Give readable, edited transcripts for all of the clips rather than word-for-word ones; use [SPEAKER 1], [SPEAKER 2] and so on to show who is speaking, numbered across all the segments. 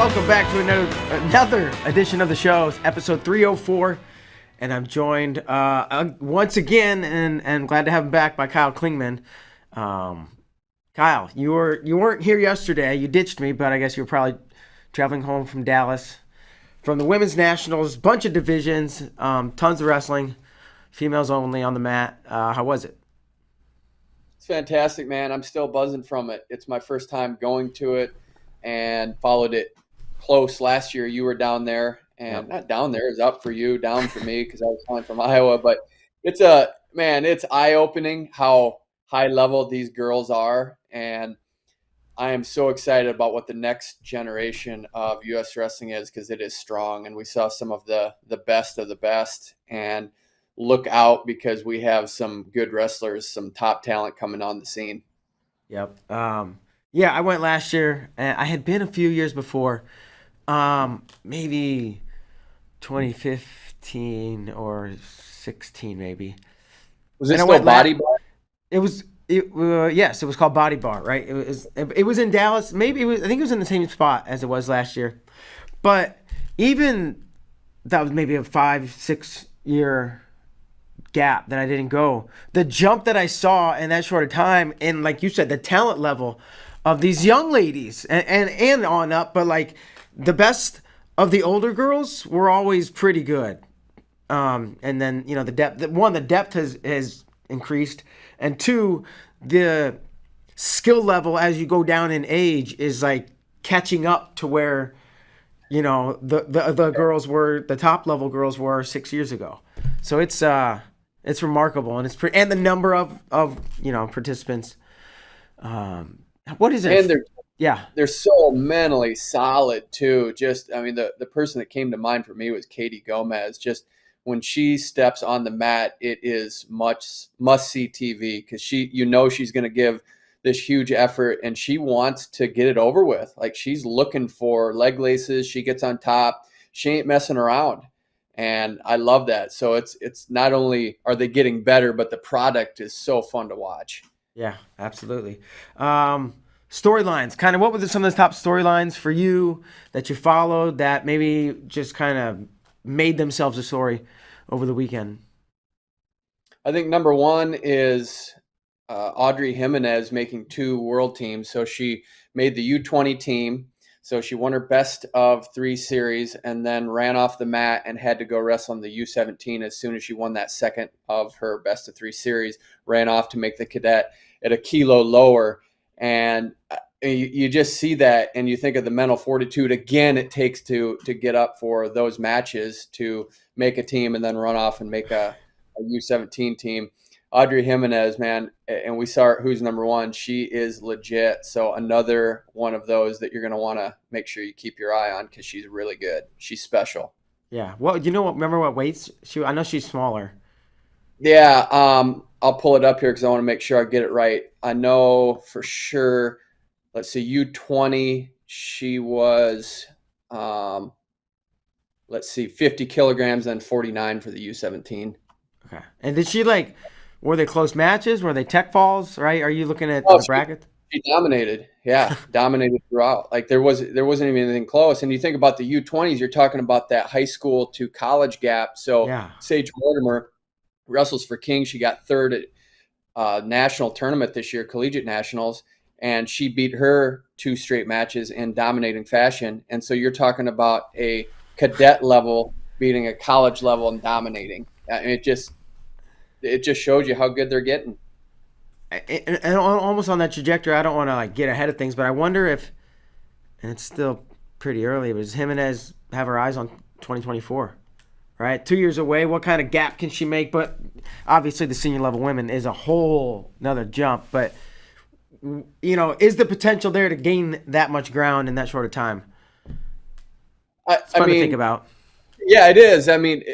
[SPEAKER 1] welcome back to another edition of the show, episode 304, and I'm joined once again, and glad to have him back, by Kyle Klingman. Kyle, you weren't here yesterday. You ditched me, but I guess you were probably traveling home from Dallas, from the women's nationals, bunch of divisions, tons of wrestling, females only on the mat. How was it?
[SPEAKER 2] It's fantastic, man. I'm still buzzing from it. It's my first time going to it and followed it close last year. You were down there, and not down there, it's up for you, down for me, because I was flying from Iowa. But it's eye-opening how high level these girls are, and I am so excited about what the next generation of U.S. wrestling is, because it is strong, and we saw some of the best of the best. And look out, because we have some good wrestlers, some top talent coming on the scene.
[SPEAKER 1] Yep. Yeah, I went last year, and I had been a few years before, maybe 2015 or 16, maybe.
[SPEAKER 2] Was it still Body Bar?
[SPEAKER 1] Yes, it was called Body Bar, right? It was in Dallas. I think it was in the same spot as it was last year. But even that was maybe a 5-6 year gap that I didn't go. The jump that I saw in that short of time, and like you said, the talent level of these young ladies and on up, but like the best of the older girls were always pretty good. And then, the depth has increased, and two, the skill level as you go down in age is like catching up to where the girls were, the top level girls were 6 years ago. So it's remarkable, and and the number of participants. What is it?
[SPEAKER 2] And they're so mentally solid too. Just, the person that came to mind for me was Katie Gomez. Just when she steps on the mat, it is must-see TV, because she's going to give this huge effort, and she wants to get it over with. Like, she's looking for leg laces. She gets on top. She ain't messing around. And I love that. So it's not only are they getting better, but the product is so fun to watch.
[SPEAKER 1] Yeah, absolutely. Storylines, kind of, what were some of the top storylines for you that you followed that maybe just kind of made themselves a story over the weekend?
[SPEAKER 2] I think number one is Audrey Jimenez making 2 world teams. So she made the U20 team. So she won her best of 3 series, and then ran off the mat and had to go wrestle in the U17 as soon as she won that second of her best of 3 series, ran off to make the cadet at a kilo lower. And you just see that, and you think of the mental fortitude again it takes to get up for those matches, to make a team and then run off and make a U17 team. Audrey Jimenez, man, and we saw who's number one. She is legit. So another one of those that you're going to want to make sure you keep your eye on, because she's really good. She's special.
[SPEAKER 1] Yeah. Well, remember what weights I know she's smaller.
[SPEAKER 2] Yeah. I'll pull it up here because I want to make sure I get it right. I know for sure. Let's see, U20, she was, 50 kilograms, and 49 for the U17.
[SPEAKER 1] Okay. And did she were they close matches? Were they tech falls? Right? Are you looking at the bracket?
[SPEAKER 2] She dominated. Yeah, dominated throughout. Like there wasn't even anything close. And you think about the U20s, you're talking about that high school to college gap. So yeah. Sage Mortimer wrestles for King. She got third at national tournament this year, collegiate nationals, and she beat her 2 straight matches in dominating fashion. And so you're talking about a cadet level beating a college level and dominating. And it just shows you how good they're getting.
[SPEAKER 1] And almost on that trajectory, I don't want to get ahead of things, but I wonder if, and it's still pretty early, but does Jimenez have her eyes on 2024? Right, 2 years away. What kind of gap can she make? But obviously, the senior level women is a whole another jump. But is the potential there to gain that much ground in that short of time? It's fun to think about.
[SPEAKER 2] Yeah, it is.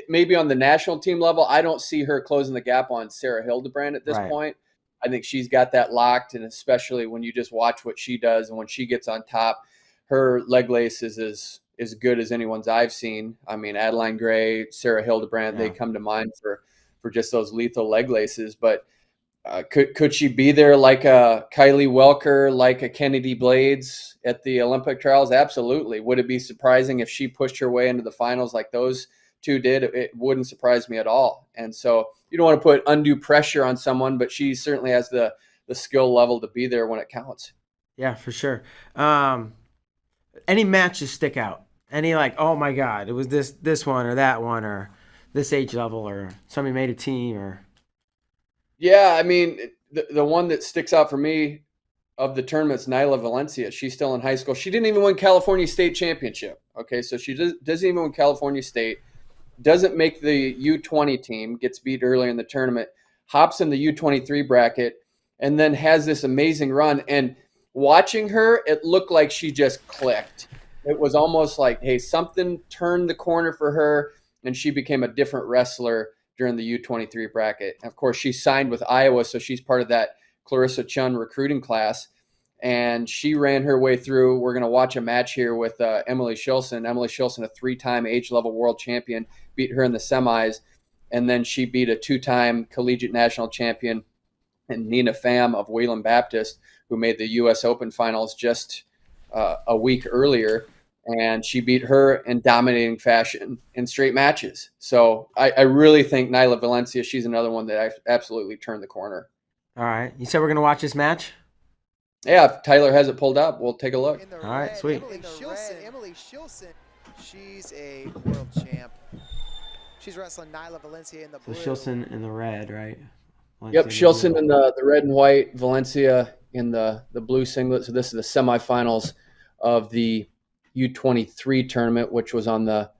[SPEAKER 2] Maybe on the national team level, I don't see her closing the gap on Sarah Hildebrand at this point. I think she's got that locked, and especially when you just watch what she does, and when she gets on top, her leg lace is as good as anyone's I've seen. Adeline Gray, Sarah Hildebrand, They come to mind for just those lethal leg laces. But Could she be there like a Kylie Welker, like a Kennedy Blades at the Olympic trials? Absolutely. Would it be surprising if she pushed her way into the finals like those two did? It wouldn't surprise me at all. And so you don't want to put undue pressure on someone, but she certainly has the skill level to be there when it counts.
[SPEAKER 1] Yeah, for sure. Any matches stick out? Any like, oh my God, it was this one or that one or this age level or somebody made a team or.
[SPEAKER 2] Yeah, I mean, the one that sticks out for me of the tournament's Nyla Valencia. She's still in high school. She didn't even win California State Championship. Okay, so she doesn't even win California State. Doesn't make the U20 team. Gets beat early in the tournament. Hops in the U23 bracket, and then has this amazing run. And watching her, it looked like she just clicked. It was almost like, hey, something turned the corner for her, and she became a different wrestler during the U23 bracket. Of course, she signed with Iowa, so she's part of that Clarissa Chun recruiting class, and she ran her way through. We're going to watch a match here with Emily Shilson. Emily Shilson, a 3-time age-level world champion, beat her in the semis, and then she beat a 2-time collegiate national champion, and Nina Pham of Wayland Baptist, who made the U.S. Open finals just a week earlier. And she beat her in dominating fashion in straight matches. So I really think Nyla Valencia, she's another one that absolutely turned the corner.
[SPEAKER 1] All right. You said we're going to watch this match?
[SPEAKER 2] Yeah, if Tyler has it pulled up, we'll take a look.
[SPEAKER 1] All right, sweet.
[SPEAKER 3] Emily Shilson, she's a world champ. She's wrestling Nyla Valencia in the blue.
[SPEAKER 1] So Shilson in the red, right?
[SPEAKER 2] Yep, Shilson in the red and white, Valencia in the blue singlet. So this is the semifinals of the U23 tournament, which was on the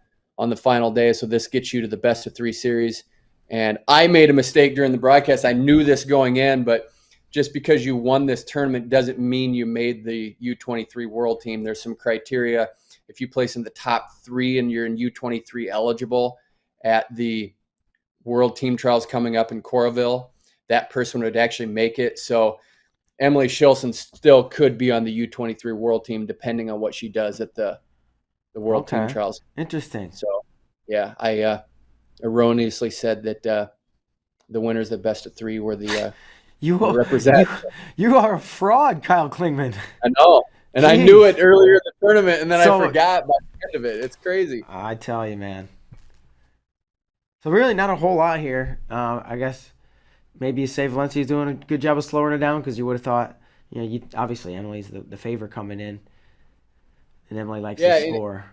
[SPEAKER 2] final day. So this gets you to the best of 3 series. And I made a mistake during the broadcast. I knew this going in, but just because you won this tournament doesn't mean you made the U23 world team. There's some criteria. If you place in the top 3 and you're in U23 eligible at the world team trials coming up in Coralville, that person would actually make it. So Emily Shilson still could be on the U23 world team depending on what she does at the world team trials.
[SPEAKER 1] Interesting.
[SPEAKER 2] So, yeah, I erroneously said that the winners of the best of 3 were the representatives.
[SPEAKER 1] You are a fraud, Kyle Klingman.
[SPEAKER 2] I know. And I knew it earlier in the tournament, and then I forgot by the end of it. It's crazy.
[SPEAKER 1] I tell you, man. So really not a whole lot here. I guess maybe you say Valencia's doing a good job of slowing her down because you would have thought, obviously Emily's the favorite coming in, and Emily likes to score.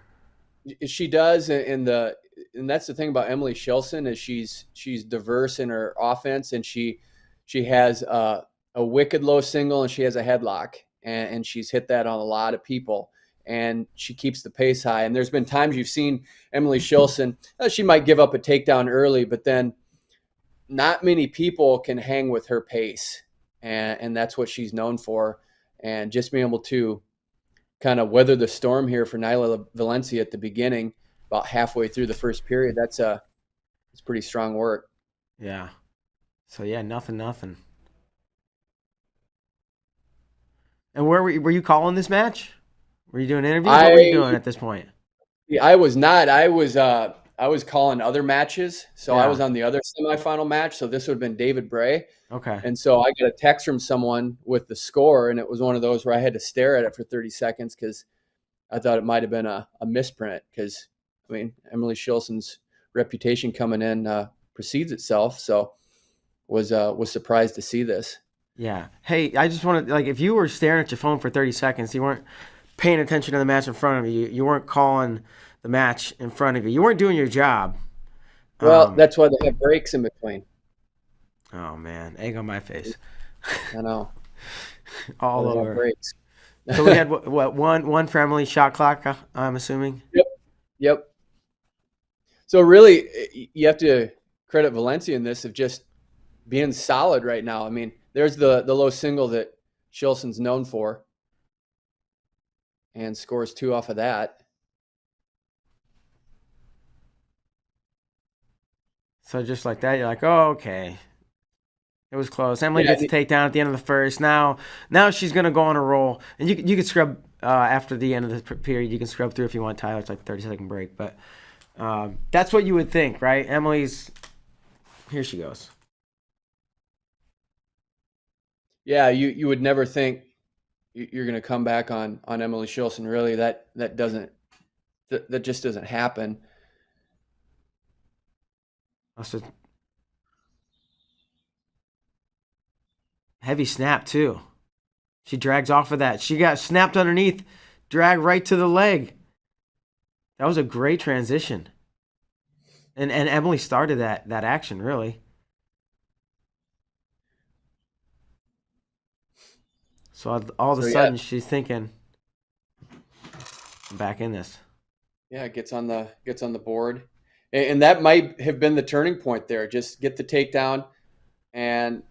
[SPEAKER 2] She does, and that's the thing about Emily Shilson is she's diverse in her offense, and she has a wicked low single and she has a headlock, and she's hit that on a lot of people, and she keeps the pace high. And there's been times you've seen Emily Shilson, she might give up a takedown early, but then not many people can hang with her pace, and that's what she's known for. And just being able to kind of weather the storm here for Nyla Valencia at the beginning, about halfway through the first period, it's pretty strong work.
[SPEAKER 1] Yeah. So yeah, nothing. And where were you calling this match? Were you doing interviews? What were you doing at this point?
[SPEAKER 2] I was not. I was calling other matches. So I was on the other semifinal match. So this would have been David Bray.
[SPEAKER 1] Okay.
[SPEAKER 2] And so I got a text from someone with the score, and it was one of those where I had to stare at it for 30 seconds because I thought it might have been a misprint. Because Emily Shilson's reputation coming in precedes itself. So was surprised to see this.
[SPEAKER 1] Yeah. Hey, I just wanted, if you were staring at your phone for 30 seconds, you weren't paying attention to the match in front of you. You weren't calling the match in front of you. You weren't doing your job.
[SPEAKER 2] Well, that's why they have breaks in between.
[SPEAKER 1] Oh, man. Egg on my face.
[SPEAKER 2] I know.
[SPEAKER 1] All over.
[SPEAKER 2] Breaks.
[SPEAKER 1] So we had, one for Emily shot clock, I'm assuming?
[SPEAKER 2] Yep. So really, you have to credit Valencia in this of just being solid right now. There's the low single that Shilson's known for, and scores 2 off of that.
[SPEAKER 1] So just like that, you're like, oh, okay. It was close. Emily gets a takedown at the end of the first. Now she's going to go on a roll. And you can scrub after the end of the period. You can scrub through if you want, Tyler. It's like a 30-second break. But that's what you would think, right? Emily's – here she goes.
[SPEAKER 2] Yeah, you would never think you're going to come back on Emily Shilson. Really, that just doesn't happen.
[SPEAKER 1] That's a heavy snap too. She drags off of that. She got snapped underneath, dragged right to the leg. That was a great transition. And Emily started that action, really. So all of a
[SPEAKER 2] So yeah,
[SPEAKER 1] sudden she's thinking, I'm back in this.
[SPEAKER 2] yeah, it gets on the board, and that might have been the turning point there. Just get the takedown and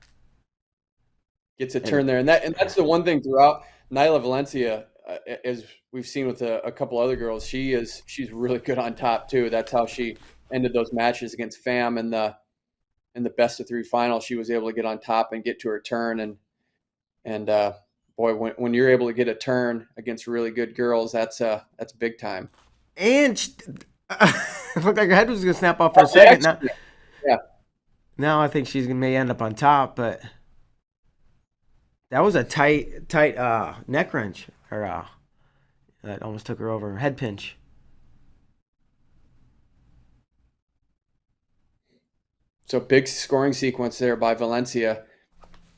[SPEAKER 2] gets a turn
[SPEAKER 1] And
[SPEAKER 2] there, and that's the one thing throughout Nyla Valencia, as we've seen with a couple other girls, she's really good on top too. That's how she ended those matches against Pham in the best of three final. She was able to get on top and get to her turn, and boy, when you're able to get a turn against really good girls, that's big time.
[SPEAKER 1] and she, it looked like her head was gonna snap off for a second.
[SPEAKER 2] Yeah.
[SPEAKER 1] Now I think she's may end up on top, but that was a tight neck wrench. Or that almost took her over. Head pinch.
[SPEAKER 2] So big scoring sequence there by Valencia.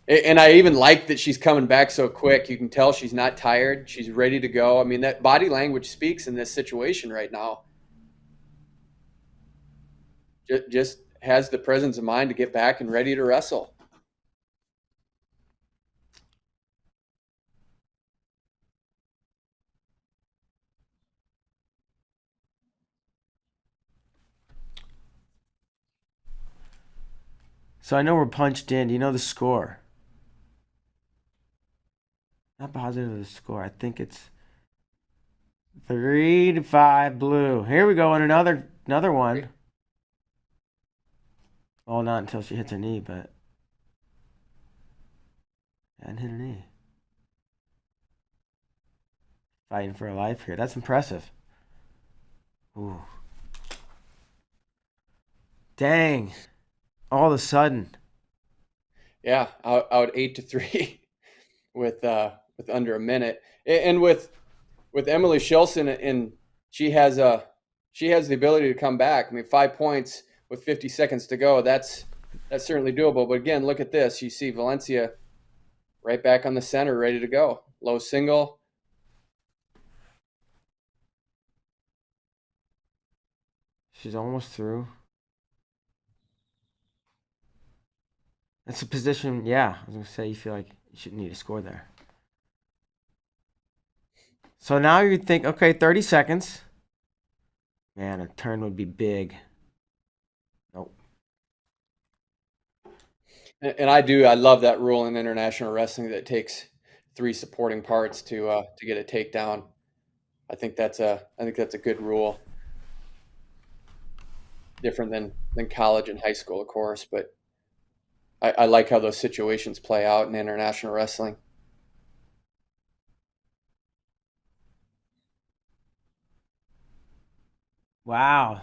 [SPEAKER 2] And I even like that she's coming back so quick. You can tell she's not tired. She's ready to go. I mean, that body language speaks in this situation right now. Just has the presence of mind to get back and ready to wrestle.
[SPEAKER 1] So I know we're punched in. Do you know the score? Not positive of the score. I think it's 3-5 blue. Here we go on another one. Well, not until she hits her knee, but and hit her knee. Fighting for her life here. That's impressive. Ooh. Dang. All of a sudden.
[SPEAKER 2] Yeah, out 8-3 with under a minute, and with Emily Shilson, and she has the ability to come back. I mean, 5 points with 50 seconds to go. That's certainly doable. But again, look at this. You see Valencia right back on the center, ready to go. Low single.
[SPEAKER 1] She's almost through. That's a position, yeah. I was going to say, you feel like you shouldn't need a score there. So now you think, okay, 30 seconds. Man, a turn would be big. Nope.
[SPEAKER 2] And I love that rule in international wrestling that it takes 3 supporting parts to get a takedown. I think that's a good rule. Different than college and high school, of course, but I like how those situations play out in international wrestling.
[SPEAKER 1] Wow.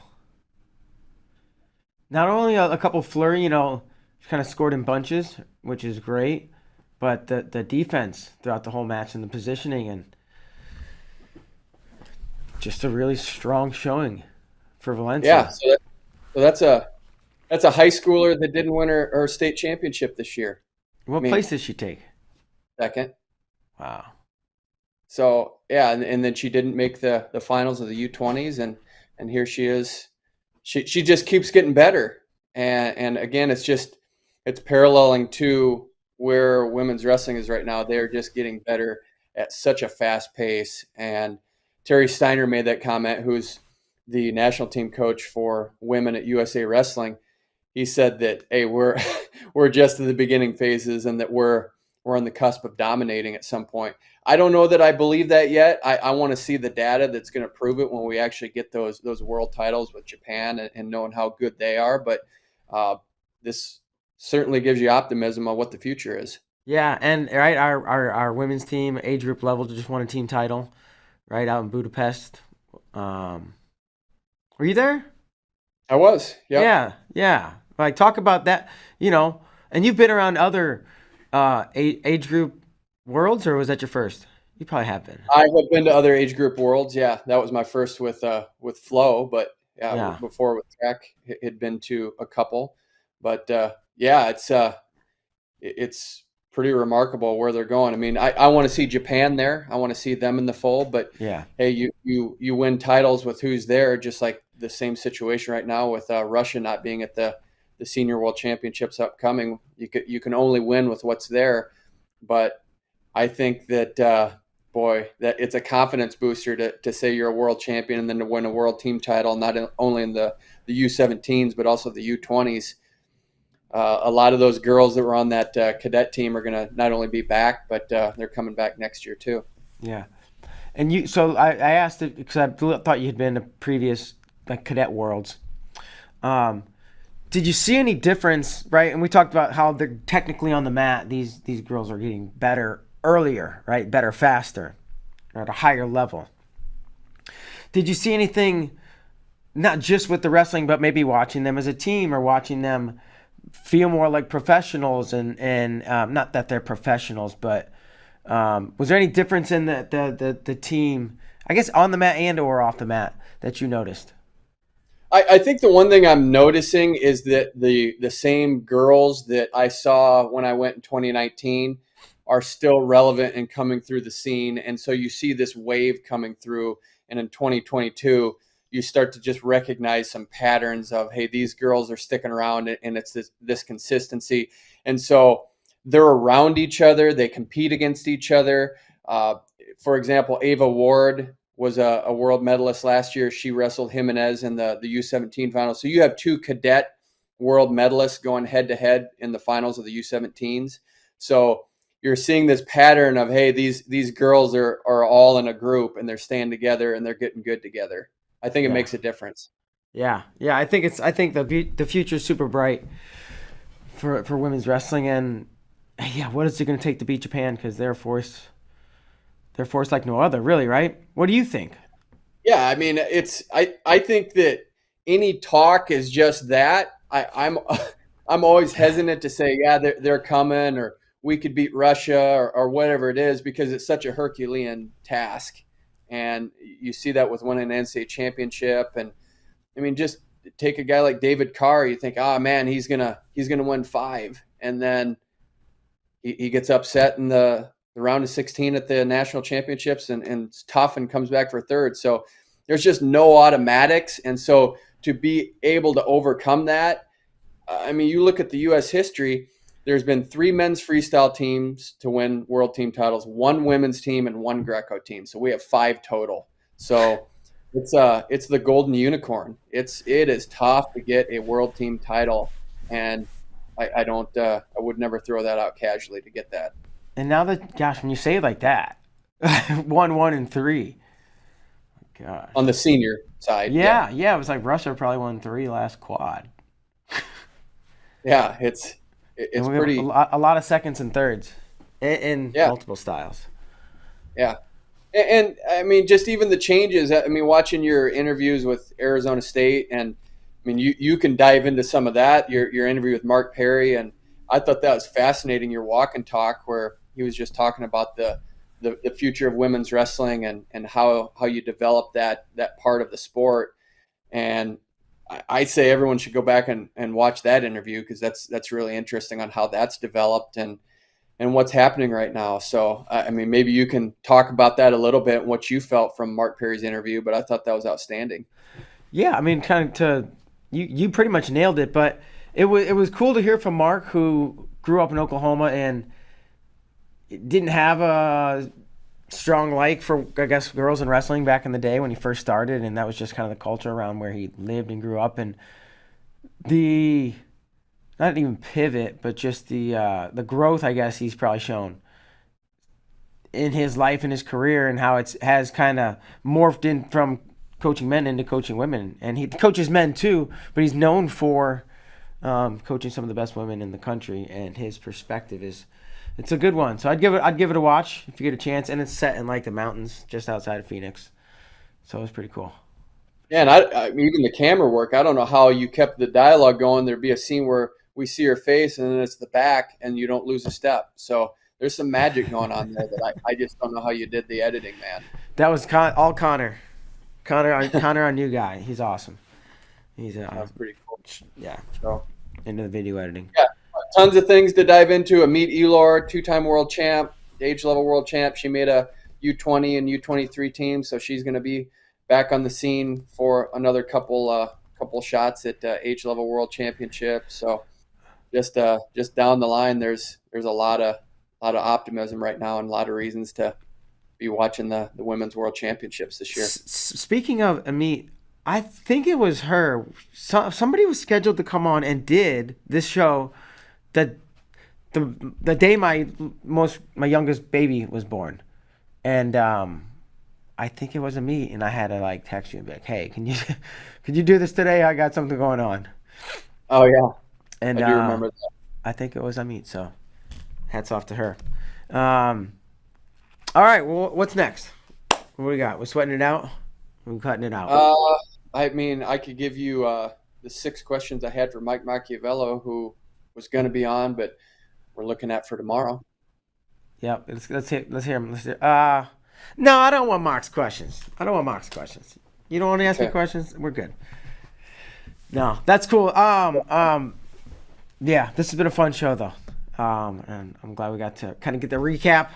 [SPEAKER 1] Not only a couple flurry, she kind of scored in bunches, which is great, but the defense throughout the whole match and the positioning and just a really strong showing for Valencia.
[SPEAKER 2] Yeah, so that's a high schooler that didn't win her state championship this year.
[SPEAKER 1] What place did she take?
[SPEAKER 2] Second.
[SPEAKER 1] Wow.
[SPEAKER 2] So yeah, and then she didn't make the finals of the U20s, and here she is. She just keeps getting better, and again, it's paralleling to where women's wrestling is right now. They're just getting better at such a fast pace. And Terry Steiner made that comment, who's the national team coach for women at USA Wrestling. He said that, hey, we're we're just in the beginning phases, and that we're on the cusp of dominating at some point. I don't know that I believe that yet. I want to see the data that's going to prove it when we actually get those world titles with Japan and knowing how good they are. But this certainly gives you optimism on what the future is.
[SPEAKER 1] Yeah, and right, our women's team, age group level, just won a team title, right, out in Budapest. Were you there?
[SPEAKER 2] I was. Yep.
[SPEAKER 1] Yeah. Like, talk about that, and you've been around other age group worlds, or was that your first? You probably have been.
[SPEAKER 2] I have been to other age group worlds. Yeah, that was my first with Flow, but yeah,
[SPEAKER 1] Yeah,
[SPEAKER 2] before with Tech, had been to a couple. But yeah, it's pretty remarkable where they're going. I mean, I want to see Japan there. I want to see them in the fold. But
[SPEAKER 1] yeah,
[SPEAKER 2] hey, you win titles with who's there. Just like the same situation right now with Russia not being at the Senior World Championships upcoming. You can only win with what's there. But I think that boy, that it's a confidence booster to say you're a world champion and then to win a world team title, only in the U17s but also the U20s. A lot of those girls that were on that cadet team are going to not only be back, but they're coming back next year too.
[SPEAKER 1] yeah. And you, so I asked it because I thought you had been to previous like cadet worlds. Did you see any difference, right? And we talked about how they're technically on the mat. These girls are getting better earlier, right? Better faster, or at a higher level. Did you see anything, not just with the wrestling, but maybe watching them as a team or watching them feel more like professionals and not that they're professionals, but was there any difference in the team, I guess on the mat and or off the mat, that you noticed?
[SPEAKER 2] I think the one thing I'm noticing is that the same girls that I saw when I went in 2019 are still relevant and coming through the scene. And so you see this wave coming through. And in 2022, you start to just recognize some patterns of, hey, these girls are sticking around, and it's this consistency. And so they're around each other. They compete against each other. For example, Ava Ward was a world medalist last year. She wrestled Jimenez in the U17 finals. So you have two cadet world medalists going head to head in the finals of the U17s. So you're seeing this pattern of, hey, these girls are all in a group and they're staying together and they're getting good together. I think it makes a difference.
[SPEAKER 1] Yeah. I think the future is super bright for women's wrestling, and yeah, what is it going to take to beat Japan? Because they're forced like no other, really, right? What do you think?
[SPEAKER 2] Yeah, I mean, I think that any talk is just that. I'm always hesitant to say, yeah, they're coming, or we could beat Russia, or whatever it is, because it's such a Herculean task. And you see that with winning an NCAA championship. And I mean, just take a guy like David Carr. You think, oh man, he's gonna win 5, and then he gets upset in the round of 16 at the national championships, and it's tough and comes back for 3rd. So there's just no automatics. And so to be able to overcome that, I mean, you look at the U.S. history. There's been 3 men's freestyle teams to win world team titles, 1 women's team, and 1 Greco team. So we have 5 total. So it's the golden unicorn. It is tough to get a world team title, and I would never throw that out casually to get that.
[SPEAKER 1] And now that, gosh, when you say it like that, 1, and 3. Gosh.
[SPEAKER 2] On the senior side.
[SPEAKER 1] Yeah. It was like Russia probably won 3 last quad.
[SPEAKER 2] Yeah, it's pretty.
[SPEAKER 1] A lot of seconds and thirds in multiple styles.
[SPEAKER 2] Yeah. And I mean, just even the changes. I mean, watching your interviews with Arizona State, and I mean, you can dive into some of that. Your interview with Mark Perry, and I thought that was fascinating. Your walk and talk, where he was just talking about the future of women's wrestling and how you develop that part of the sport. And I say everyone should go back and watch that interview, because that's really interesting on how that's developed and what's happening right now. So, I mean, maybe you can talk about that a little bit and what you felt from Mark Perry's interview, but I thought that was outstanding.
[SPEAKER 1] Yeah, I mean, you pretty much nailed it, but it was cool to hear from Mark, who grew up in Oklahoma and didn't have a strong like for, I guess, girls in wrestling back in the day when he first started, and that was just kind of the culture around where he lived and grew up. And the not even pivot, but just the growth, I guess, he's probably shown in his life and his career, and how it has kind of morphed in from coaching men into coaching women. And he coaches men too, but he's known for coaching some of the best women in the country, and his perspective it's a good one. So I'd give it a watch if you get a chance, and it's set in like the mountains just outside of Phoenix, so it was pretty cool. Yeah,
[SPEAKER 2] and I mean, even the camera work, I don't know how you kept the dialogue going. There'd be a scene where we see her face, and then it's the back, and you don't lose a step. So there's some magic going on there that I just don't know how you did the editing, man.
[SPEAKER 1] That was all Connor. Connor, our new guy. He's awesome. He's
[SPEAKER 2] That's pretty cool.
[SPEAKER 1] Yeah.
[SPEAKER 2] So
[SPEAKER 1] Into the video editing.
[SPEAKER 2] yeah, tons of things to dive into. Amit Elor, 2-time world champ, age level world champ. She made a U20 and U23 team, so she's going to be back on the scene for another couple shots at age level world championship. So just down the line, there's a lot of optimism right now and a lot of reasons to be watching the women's world championships this year.
[SPEAKER 1] Speaking of Amit, I think it was her. Somebody was scheduled to come on and did this show the day my youngest baby was born, and I think it was Amit, and I had to like text you and be like, "Hey, could you do this today? I got something going on."
[SPEAKER 2] Oh yeah,
[SPEAKER 1] and
[SPEAKER 2] I do remember that.
[SPEAKER 1] I think it was Amit. So, hats off to her. All right, well, what's next? What do we got? We're sweating it out. We're cutting it out.
[SPEAKER 2] I mean, I could give you the 6 questions I had for Mike Macchiavello, who was going to be on, but we're looking at for tomorrow.
[SPEAKER 1] Yep, let's hear him. No, I don't want Mark's questions. You don't want to ask me questions? We're good. No, that's cool. Yeah, this has been a fun show though. And I'm glad we got to kind of get the recap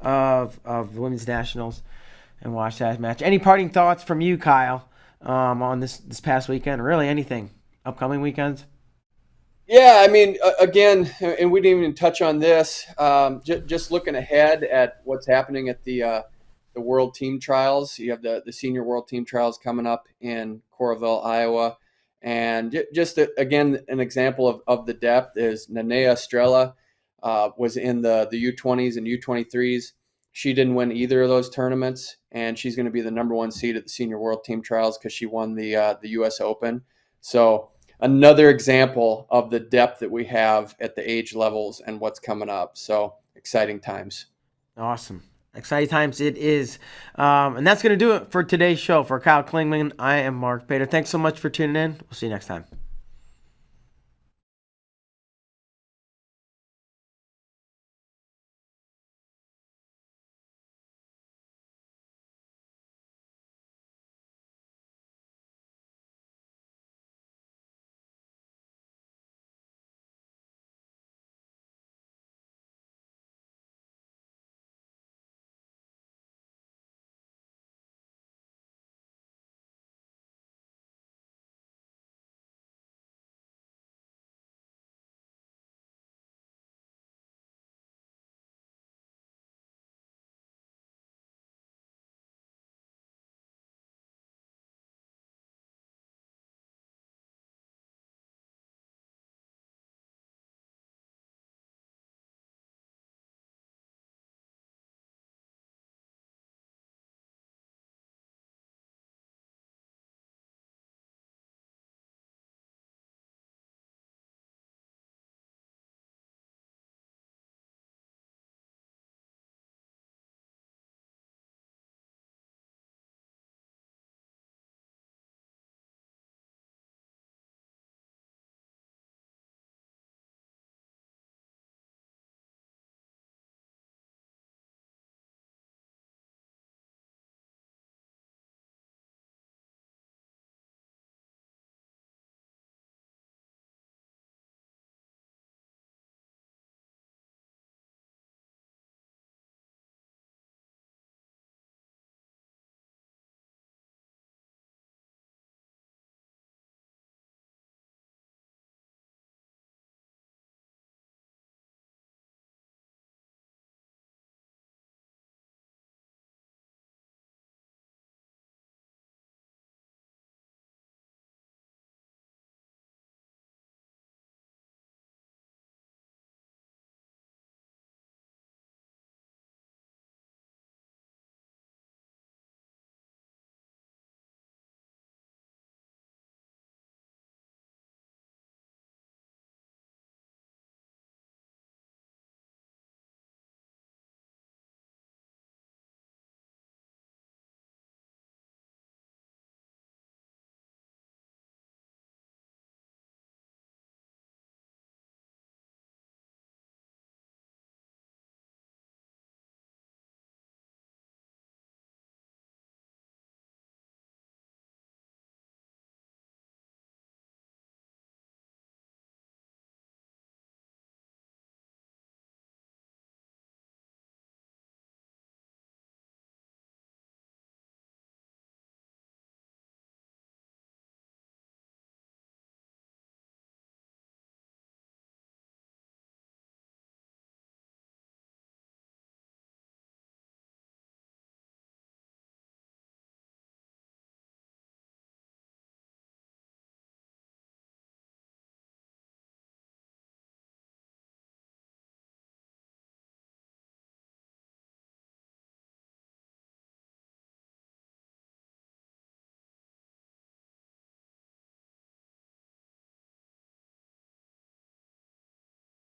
[SPEAKER 1] of the women's nationals and watch that match. Any parting thoughts from you, Kyle, on this past weekend? Really, anything? Upcoming weekends?
[SPEAKER 2] Yeah, I mean, again, and we didn't even touch on this. Just looking ahead at what's happening at the World Team Trials. You have the Senior World Team Trials coming up in Coralville, Iowa. And just, again, an example of the depth is Nenea Estrella was in the U20s and U23s. She didn't win either of those tournaments, and she's going to be the number 1 seed at the Senior World Team Trials because she won the U.S. Open. So another example of the depth that we have at the age levels and what's coming up. So exciting times.
[SPEAKER 1] Awesome. Exciting times it is. And that's going to do it for today's show. For Kyle Klingman, I am Mark Bader. Thanks so much for tuning in. We'll see you next time.